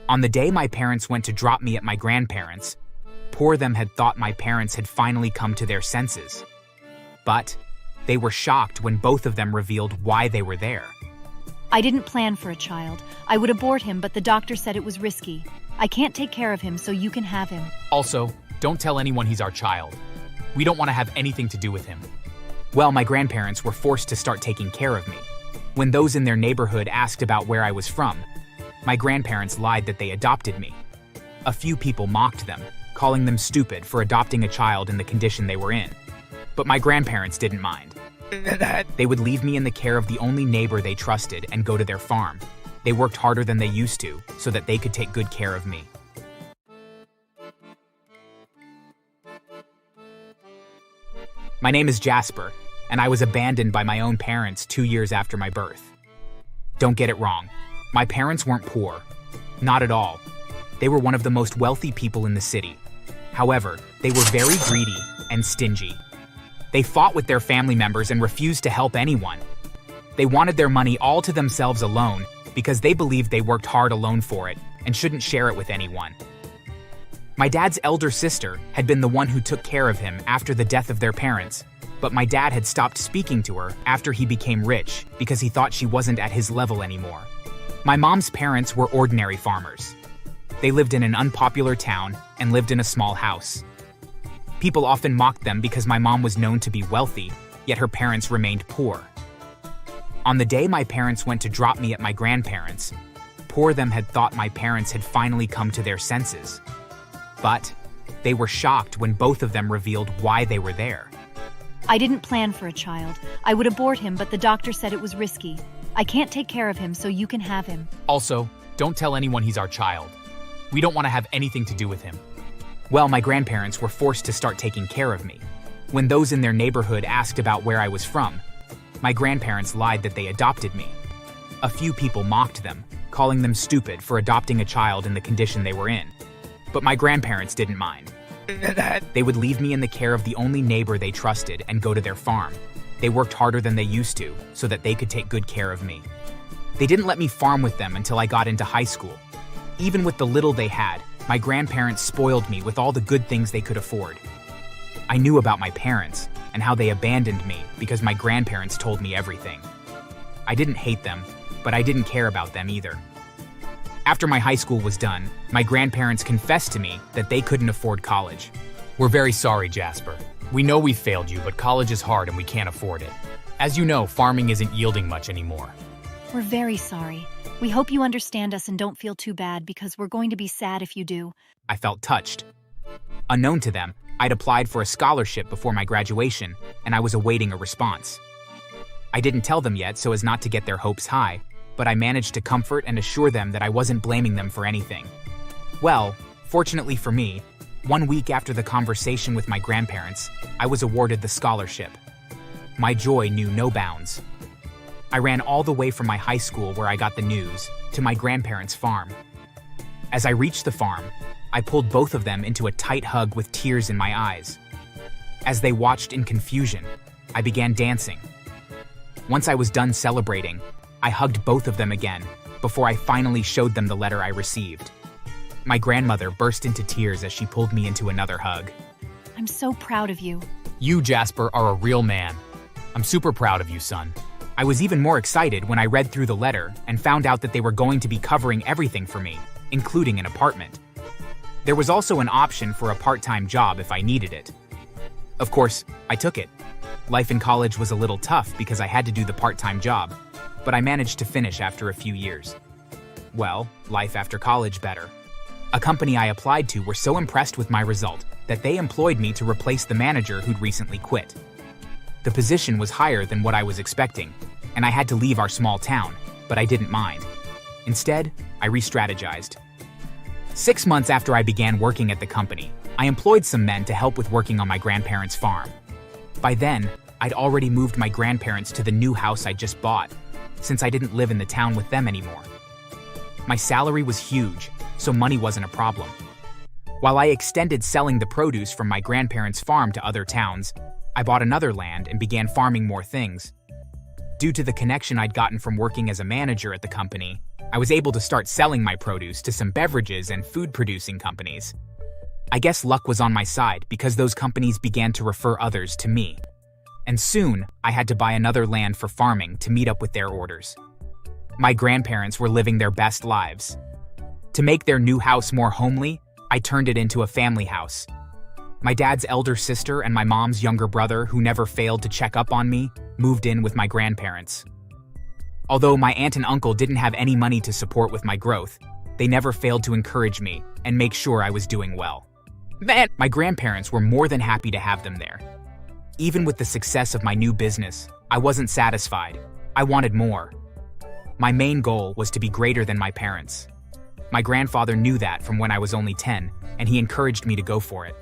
On the day my parents went to drop me at my grandparents', poor them had thought my parents had finally come to their senses. But they were shocked when both of them revealed why they were there. I didn't plan for a child. I would abort him, but the doctor said it was risky. I can't take care of him, so you can have him. Also, don't tell anyone he's our child. We don't want to have anything to do with him. Well, my grandparents were forced to start taking care of me. When those in their neighborhood asked about where I was from, my grandparents lied that they adopted me. A few people mocked them, calling them stupid for adopting a child in the condition they were in. But my grandparents didn't mind. They would leave me in the care of the only neighbor they trusted and go to their farm. They worked harder than they used to so that they could take good care of me. My name is Jasper, and I was abandoned by my own parents 2 years after my birth. Don't get it wrong. My parents weren't poor. Not at all. They were one of the most wealthy people in the city. However, they were very greedy and stingy. They fought with their family members and refused to help anyone. They wanted their money all to themselves alone because they believed they worked hard alone for it and shouldn't share it with anyone. My dad's elder sister had been the one who took care of him after the death of their parents, but my dad had stopped speaking to her after he became rich because he thought she wasn't at his level anymore. My mom's parents were ordinary farmers. They lived in an unpopular town and lived in a small house. People often mocked them because my mom was known to be wealthy, yet her parents remained poor. On the day my parents went to drop me at my grandparents', poor them had thought my parents had finally come to their senses. But they were shocked when both of them revealed why they were there. I didn't plan for a child. I would abort him, but the doctor said it was risky. I can't take care of him, so you can have him. Also, don't tell anyone he's our child. We don't want to have anything to do with him. Well, my grandparents were forced to start taking care of me. When those in their neighborhood asked about where I was from, my grandparents lied that they adopted me. A few people mocked them, calling them stupid for adopting a child in the condition they were in. But my grandparents didn't mind. They would leave me in the care of the only neighbor they trusted and go to their farm. They worked harder than they used to so that they could take good care of me. They didn't let me farm with them until I got into high school. Even with the little they had, my grandparents spoiled me with all the good things they could afford. I knew about my parents and how they abandoned me because my grandparents told me everything. I didn't hate them, but I didn't care about them either. After my high school was done, my grandparents confessed to me that they couldn't afford college. We're very sorry, Jasper. We know we failed you, but college is hard and we can't afford it. As you know, farming isn't yielding much anymore. We're very sorry. We hope you understand us and don't feel too bad because we're going to be sad if you do. I felt touched. Unknown to them, I'd applied for a scholarship before my graduation, and I was awaiting a response. I didn't tell them yet so as not to get their hopes high, but I managed to comfort and assure them that I wasn't blaming them for anything. Well, fortunately for me, 1 week after the conversation with my grandparents, I was awarded the scholarship. My joy knew no bounds. I ran all the way from my high school where I got the news to my grandparents' farm. As I reached the farm, I pulled both of them into a tight hug with tears in my eyes. As they watched in confusion, I began dancing. Once I was done celebrating, I hugged both of them again before I finally showed them the letter I received. My grandmother burst into tears as she pulled me into another hug. I'm so proud of you. You, Jasper, are a real man. I'm super proud of you, son. I was even more excited when I read through the letter and found out that they were going to be covering everything for me, including an apartment. There was also an option for a part-time job if I needed it. Of course, I took it. Life in college was a little tough because I had to do the part-time job, but I managed to finish after a few years. Well, life after college better. A company I applied to were so impressed with my result that they employed me to replace the manager who'd recently quit. The position was higher than what I was expecting, and I had to leave our small town, but I didn't mind. Instead, I re-strategized. 6 months after I began working at the company, I employed some men to help with working on my grandparents' farm. By then, I'd already moved my grandparents to the new house I just bought, since I didn't live in the town with them anymore. My salary was huge, so money wasn't a problem. While I extended selling the produce from my grandparents' farm to other towns, I bought another land and began farming more things. Due to the connection I'd gotten from working as a manager at the company, I was able to start selling my produce to some beverages and food-producing companies. I guess luck was on my side because those companies began to refer others to me. And soon, I had to buy another land for farming to meet up with their orders. My grandparents were living their best lives. To make their new house more homely, I turned it into a family house. My dad's elder sister and my mom's younger brother, who never failed to check up on me, moved in with my grandparents. Although my aunt and uncle didn't have any money to support with my growth, they never failed to encourage me and make sure I was doing well. My grandparents were more than happy to have them there. Even with the success of my new business, I wasn't satisfied. I wanted more. My main goal was to be greater than my parents. My grandfather knew that from when I was only 10, and he encouraged me to go for it.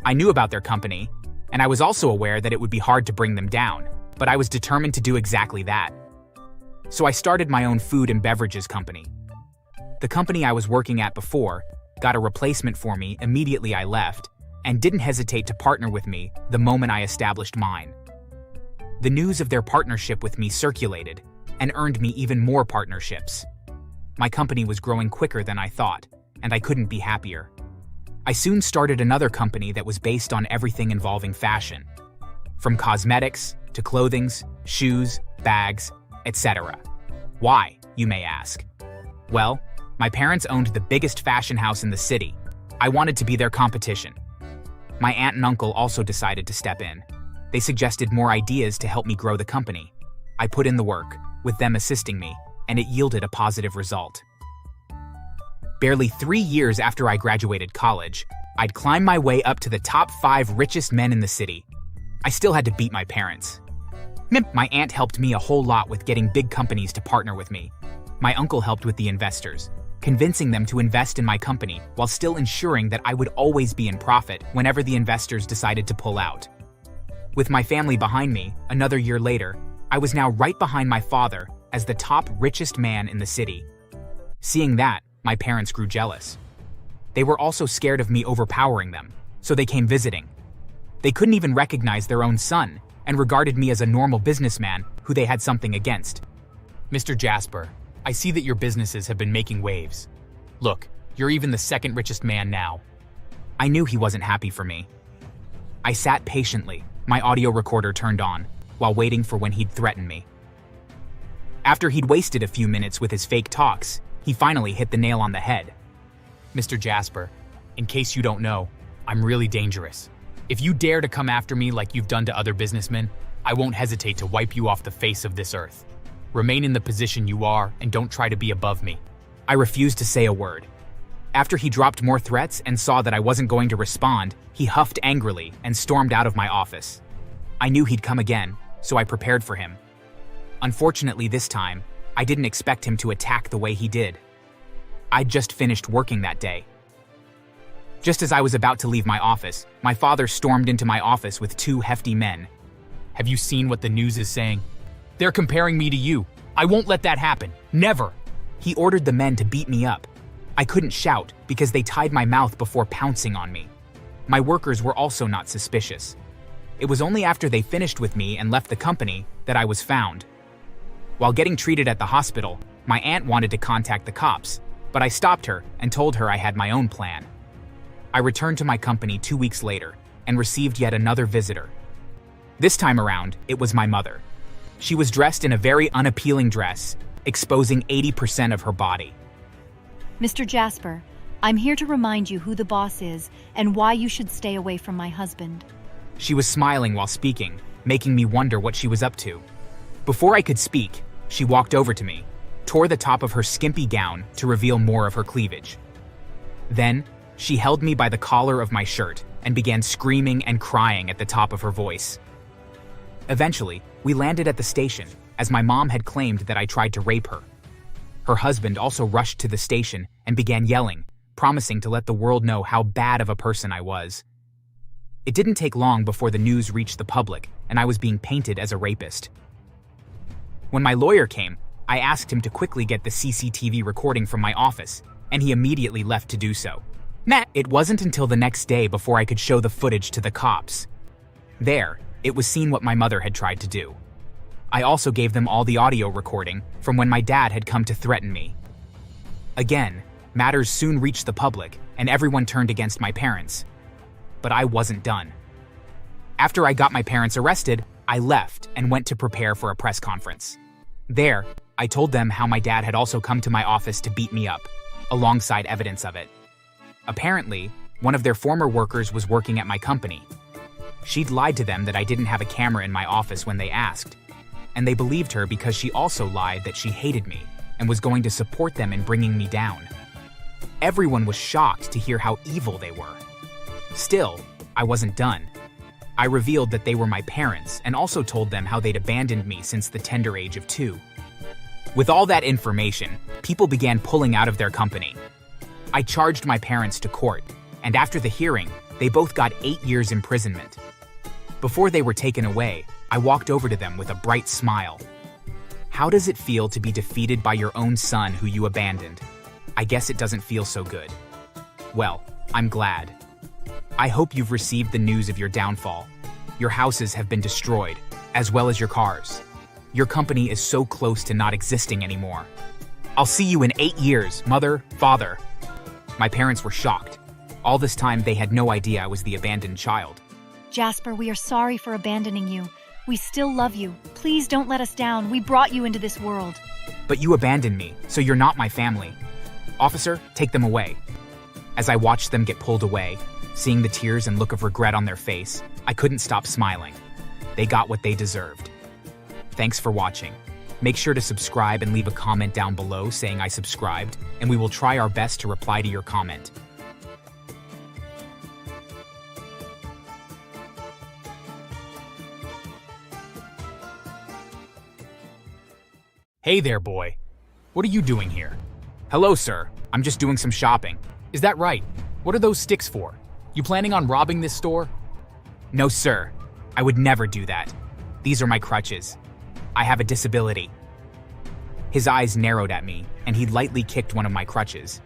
I knew about their company, and I was also aware that it would be hard to bring them down, but I was determined to do exactly that. So I started my own food and beverages company. The company I was working at before got a replacement for me immediately I left, and didn't hesitate to partner with me the moment I established mine. The news of their partnership with me circulated, and earned me even more partnerships. My company was growing quicker than I thought, and I couldn't be happier. I soon started another company that was based on everything involving fashion, from cosmetics to clothing, shoes, bags, etc. Why, you may ask? Well, my parents owned the biggest fashion house in the city. I wanted to be their competition. My aunt and uncle also decided to step in. They suggested more ideas to help me grow the company. I put in the work, with them assisting me, and it yielded a positive result. Barely 3 years after I graduated college, I'd climbed my way up to the top 5 richest men in the city. I still had to beat my parents. My aunt helped me a whole lot with getting big companies to partner with me. My uncle helped with the investors, convincing them to invest in my company while still ensuring that I would always be in profit whenever the investors decided to pull out. With my family behind me, another year later, I was now right behind my father as the top richest man in the city. Seeing that, my parents grew jealous. They were also scared of me overpowering them, so they came visiting. They couldn't even recognize their own son and regarded me as a normal businessman who they had something against. Mr. Jasper, I see that your businesses have been making waves. Look, you're even the second richest man now. I knew he wasn't happy for me. I sat patiently, my audio recorder turned on, while waiting for when he'd threaten me. After he'd wasted a few minutes with his fake talks, he finally hit the nail on the head. Mr. Jasper, in case you don't know, I'm really dangerous. If you dare to come after me like you've done to other businessmen, I won't hesitate to wipe you off the face of this earth. Remain in the position you are and don't try to be above me. I refused to say a word. After he dropped more threats and saw that I wasn't going to respond, he huffed angrily and stormed out of my office. I knew he'd come again, so I prepared for him. Unfortunately this time, I didn't expect him to attack the way he did. I'd just finished working that day. Just as I was about to leave my office, my father stormed into my office with 2 hefty men. Have you seen what the news is saying? They're comparing me to you. I won't let that happen. Never. He ordered the men to beat me up. I couldn't shout because they tied my mouth before pouncing on me. My workers were also not suspicious. It was only after they finished with me and left the company that I was found. While getting treated at the hospital, my aunt wanted to contact the cops, but I stopped her and told her I had my own plan. I returned to my company 2 weeks later and received yet another visitor. This time around, it was my mother. She was dressed in a very unappealing dress, exposing 80% of her body. Mr. Jasper, I'm here to remind you who the boss is and why you should stay away from my husband. She was smiling while speaking, making me wonder what she was up to. Before I could speak, she walked over to me, tore the top of her skimpy gown to reveal more of her cleavage. Then, she held me by the collar of my shirt and began screaming and crying at the top of her voice. Eventually, we landed at the station, as my mom had claimed that I tried to rape her. Her husband also rushed to the station and began yelling, promising to let the world know how bad of a person I was. It didn't take long before the news reached the public, and I was being painted as a rapist. When my lawyer came, I asked him to quickly get the CCTV recording from my office, and he immediately left to do so. It wasn't until the next day before I could show the footage to the cops. There, it was seen what my mother had tried to do. I also gave them all the audio recording from when my dad had come to threaten me. Again, matters soon reached the public, and everyone turned against my parents. But I wasn't done. After I got my parents arrested, I left and went to prepare for a press conference. There, I told them how my dad had also come to my office to beat me up, alongside evidence of it. Apparently, one of their former workers was working at my company. She'd lied to them that I didn't have a camera in my office when they asked, and they believed her because she also lied that she hated me and was going to support them in bringing me down. Everyone was shocked to hear how evil they were. Still, I wasn't done. I revealed that they were my parents and also told them how they'd abandoned me since the tender age of 2. With all that information, people began pulling out of their company. I charged my parents to court, and after the hearing, they both got 8 years imprisonment. Before they were taken away, I walked over to them with a bright smile. How does it feel to be defeated by your own son who you abandoned? I guess it doesn't feel so good. Well, I'm glad. I hope you've received the news of your downfall. Your houses have been destroyed, as well as your cars. Your company is so close to not existing anymore. I'll see you in 8 years, mother, father. My parents were shocked. All this time, they had no idea I was the abandoned child. Jasper, we are sorry for abandoning you. We still love you. Please don't let us down. We brought you into this world. But you abandoned me, so you're not my family. Officer, take them away. As I watched them get pulled away, seeing the tears and look of regret on their face, I couldn't stop smiling. They got what they deserved. Thanks for watching. Make sure to subscribe and leave a comment down below saying I subscribed, and we will try our best to reply to your comment. Hey there, boy. What are you doing here? Hello, sir. I'm just doing some shopping. Is that right? What are those sticks for? You planning on robbing this store? No, sir. I would never do that. These are my crutches. I have a disability. His eyes narrowed at me, and he lightly kicked one of my crutches.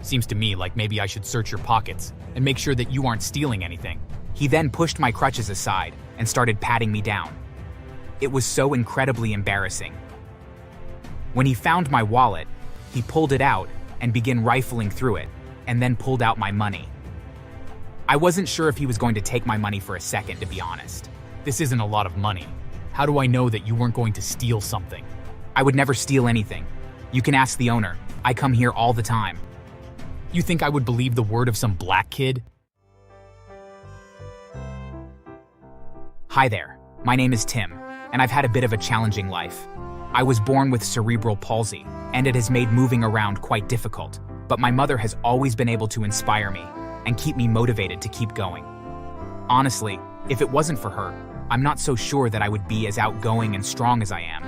Seems to me like maybe I should search your pockets and make sure that you aren't stealing anything. He then pushed my crutches aside and started patting me down. It was so incredibly embarrassing. When he found my wallet, he pulled it out and began rifling through it, and then pulled out my money. I wasn't sure if he was going to take my money for a second, to be honest. This isn't a lot of money. How do I know that you weren't going to steal something? I would never steal anything. You can ask the owner. I come here all the time. You think I would believe the word of some black kid? Hi there. My name is Tim, and I've had a bit of a challenging life. I was born with cerebral palsy, and it has made moving around quite difficult, but my mother has always been able to inspire me and keep me motivated to keep going. Honestly, if it wasn't for her, I'm not so sure that I would be as outgoing and strong as I am.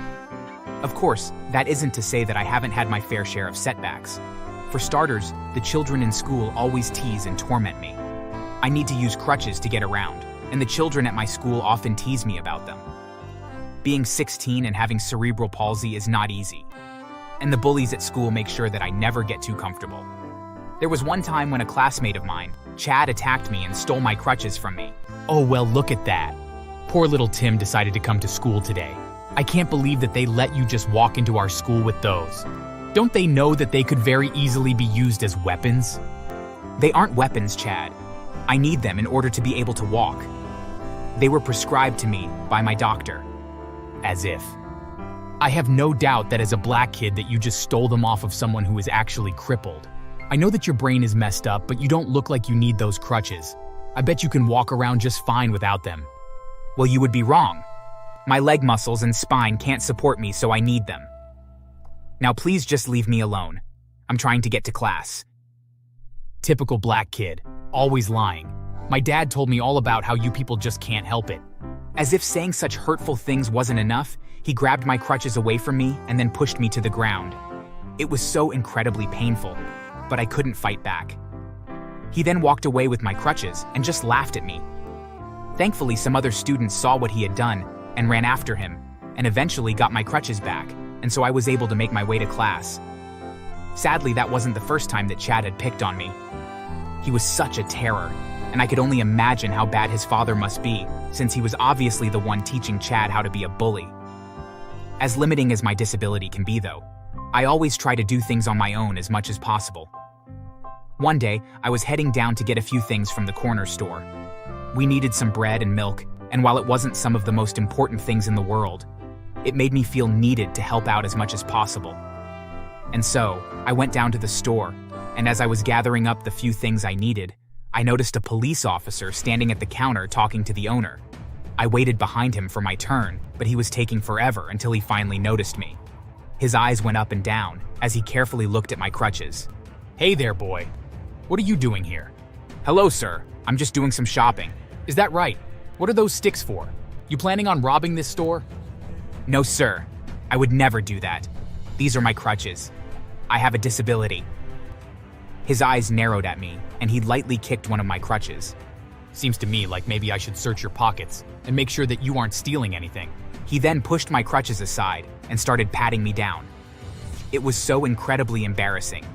Of course, that isn't to say that I haven't had my fair share of setbacks. For starters, the children in school always tease and torment me. I need to use crutches to get around, and the children at my school often tease me about them. Being 16 and having cerebral palsy is not easy, and the bullies at school make sure that I never get too comfortable. There was one time when a classmate of mine, Chad, attacked me and stole my crutches from me. Oh, well, look at that. Poor little Tim decided to come to school today. I can't believe that they let you just walk into our school with those. Don't they know that they could very easily be used as weapons? They aren't weapons, Chad. I need them in order to be able to walk. They were prescribed to me by my doctor. As if. I have no doubt that as a black kid that you just stole them off of someone who is actually crippled. I know that your brain is messed up, but you don't look like you need those crutches. I bet you can walk around just fine without them. Well, you would be wrong. My leg muscles and spine can't support me, so I need them. Now please just leave me alone. I'm trying to get to class. Typical black kid, always lying. My dad told me all about how you people just can't help it. As if saying such hurtful things wasn't enough, he grabbed my crutches away from me and then pushed me to the ground. It was so incredibly painful, but I couldn't fight back. He then walked away with my crutches and just laughed at me. Thankfully, some other students saw what he had done and ran after him, and eventually got my crutches back, and so I was able to make my way to class. Sadly, that wasn't the first time that Chad had picked on me. He was such a terror, and I could only imagine how bad his father must be, since he was obviously the one teaching Chad how to be a bully. As limiting as my disability can be, though, I always try to do things on my own as much as possible. One day, I was heading down to get a few things from the corner store. We needed some bread and milk, and while it wasn't some of the most important things in the world, it made me feel needed to help out as much as possible. And so, I went down to the store, and as I was gathering up the few things I needed, I noticed a police officer standing at the counter talking to the owner. I waited behind him for my turn, but he was taking forever until he finally noticed me. His eyes went up and down as he carefully looked at my crutches. Hey there, boy. What are you doing here? Hello, sir. I'm just doing some shopping. Is that right? What are those sticks for? You planning on robbing this store? No, sir. I would never do that. These are my crutches. I have a disability. His eyes narrowed at me, and he lightly kicked one of my crutches. Seems to me like maybe I should search your pockets and make sure that you aren't stealing anything. He then pushed my crutches aside and started patting me down. It was so incredibly embarrassing.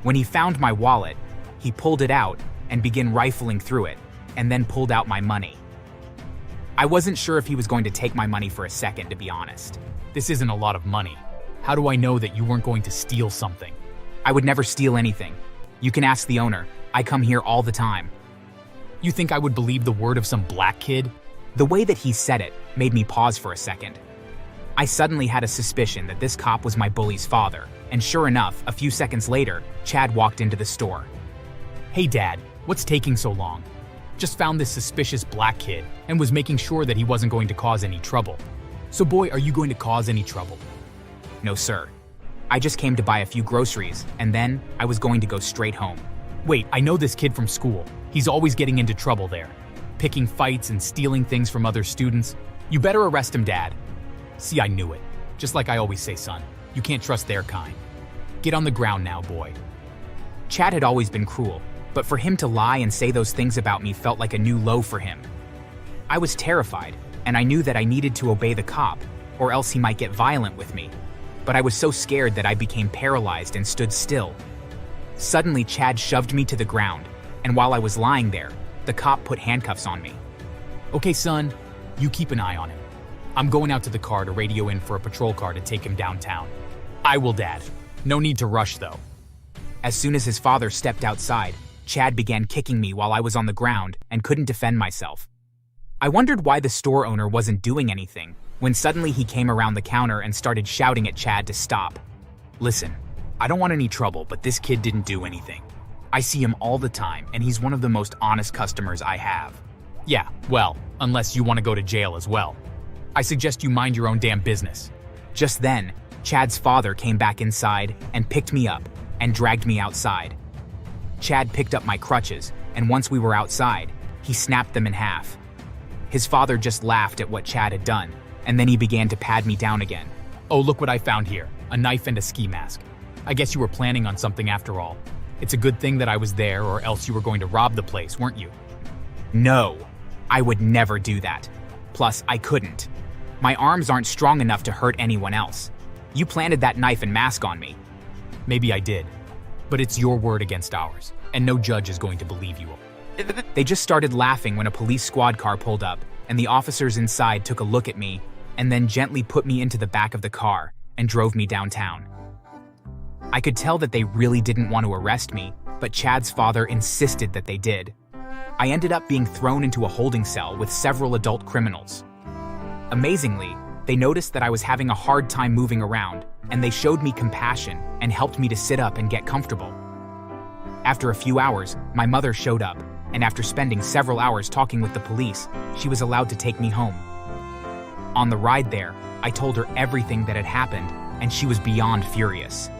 When he found my wallet, he pulled it out and began rifling through it, and then pulled out my money. I wasn't sure if he was going to take my money for a second, to be honest. This isn't a lot of money. How do I know that you weren't going to steal something? I would never steal anything. You can ask the owner. I come here all the time. You think I would believe the word of some black kid? The way that he said it made me pause for a second. I suddenly had a suspicion that this cop was my bully's father, and sure enough, a few seconds later, Chad walked into the store. Hey Dad, what's taking so long? Just found this suspicious black kid and was making sure that he wasn't going to cause any trouble. So boy, are you going to cause any trouble? No, sir. I just came to buy a few groceries, and then I was going to go straight home. Wait, I know this kid from school. He's always getting into trouble there. Picking fights and stealing things from other students. You better arrest him, Dad. See, I knew it. Just like I always say, son, you can't trust their kind. Get on the ground now, boy. Chad had always been cruel, but for him to lie and say those things about me felt like a new low for him. I was terrified, and I knew that I needed to obey the cop, or else he might get violent with me. But I was so scared that I became paralyzed and stood still. Suddenly, Chad shoved me to the ground, and while I was lying there, the cop put handcuffs on me. Okay, son, you keep an eye on him. I'm going out to the car to radio in for a patrol car to take him downtown. I will, Dad. No need to rush, though. As soon as his father stepped outside, Chad began kicking me while I was on the ground and couldn't defend myself. I wondered why the store owner wasn't doing anything, when suddenly he came around the counter and started shouting at Chad to stop. Listen, I don't want any trouble, but this kid didn't do anything. I see him all the time, and he's one of the most honest customers I have. Yeah, well, unless you want to go to jail as well. I suggest you mind your own damn business. Just then, Chad's father came back inside and picked me up and dragged me outside. Chad picked up my crutches, and once we were outside, he snapped them in half. His father just laughed at what Chad had done, and then he began to pat me down again. Oh, look what I found here, a knife and a ski mask. I guess you were planning on something after all. It's a good thing that I was there, or else you were going to rob the place, weren't you? No, I would never do that. Plus, I couldn't. My arms aren't strong enough to hurt anyone else. You planted that knife and mask on me. Maybe I did, but it's your word against ours, and no judge is going to believe you. They just started laughing when a police squad car pulled up, and the officers inside took a look at me, and then gently put me into the back of the car and drove me downtown. I could tell that they really didn't want to arrest me, but Chad's father insisted that they did. I ended up being thrown into a holding cell with several adult criminals. Amazingly, they noticed that I was having a hard time moving around, and they showed me compassion and helped me to sit up and get comfortable. After a few hours, my mother showed up, and after spending several hours talking with the police, she was allowed to take me home. On the ride there, I told her everything that had happened, and she was beyond furious.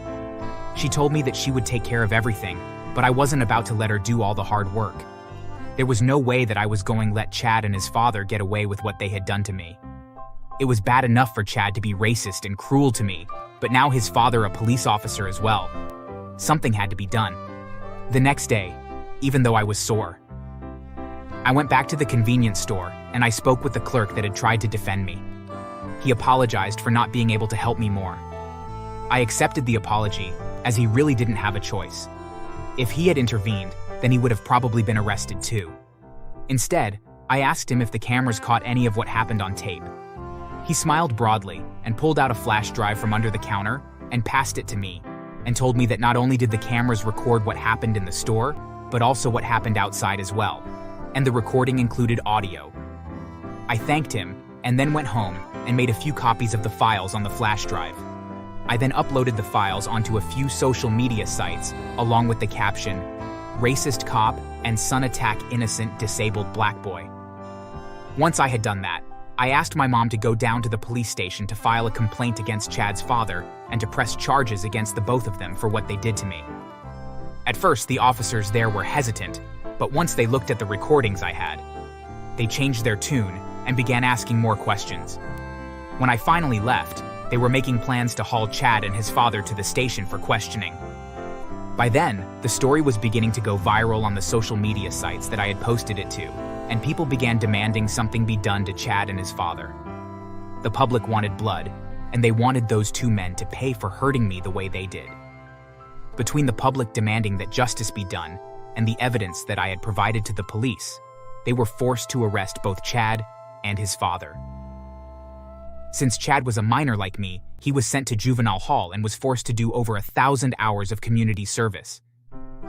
She told me that she would take care of everything, but I wasn't about to let her do all the hard work. There was no way that I was going to let Chad and his father get away with what they had done to me. It was bad enough for Chad to be racist and cruel to me, but now his father a police officer as well. Something had to be done. The next day, even though I was sore, I went back to the convenience store and I spoke with the clerk that had tried to defend me. He apologized for not being able to help me more. I accepted the apology, as he really didn't have a choice. If he had intervened, then he would have probably been arrested too. Instead, I asked him if the cameras caught any of what happened on tape. He smiled broadly and pulled out a flash drive from under the counter and passed it to me and told me that not only did the cameras record what happened in the store, but also what happened outside as well, and the recording included audio. I thanked him and then went home and made a few copies of the files on the flash drive. I then uploaded the files onto a few social media sites along with the caption, "Racist cop and son attack innocent disabled black boy." Once I had done that, I asked my mom to go down to the police station to file a complaint against Chad's father and to press charges against the both of them for what they did to me. At first, the officers there were hesitant, but once they looked at the recordings I had, they changed their tune and began asking more questions. When I finally left, they were making plans to haul Chad and his father to the station for questioning. By then, the story was beginning to go viral on the social media sites that I had posted it to, and people began demanding something be done to Chad and his father. The public wanted blood, and they wanted those two men to pay for hurting me the way they did. Between the public demanding that justice be done and the evidence that I had provided to the police, they were forced to arrest both Chad and his father. Since Chad was a minor like me, he was sent to juvenile hall and was forced to do over 1,000 hours of community service.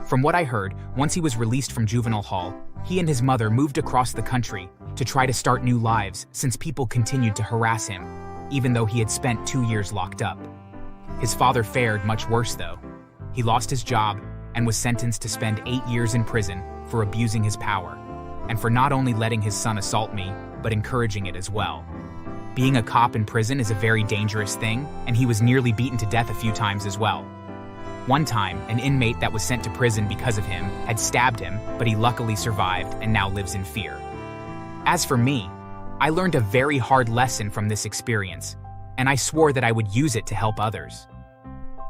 From what I heard, once he was released from juvenile hall, he and his mother moved across the country to try to start new lives since people continued to harass him, even though he had spent 2 years locked up. His father fared much worse though. He lost his job and was sentenced to spend 8 years in prison for abusing his power, and for not only letting his son assault me, but encouraging it as well. Being a cop in prison is a very dangerous thing, and he was nearly beaten to death a few times as well. One time, an inmate that was sent to prison because of him had stabbed him, but he luckily survived and now lives in fear. As for me, I learned a very hard lesson from this experience, and I swore that I would use it to help others.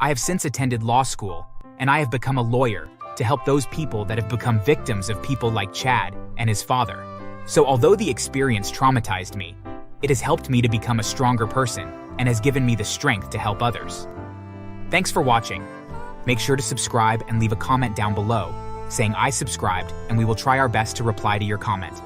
I have since attended law school, and I have become a lawyer to help those people that have become victims of people like Chad and his father. So although the experience traumatized me, it has helped me to become a stronger person and has given me the strength to help others. Thanks for watching. Make sure to subscribe and leave a comment down below saying I subscribed, and we will try our best to reply to your comment.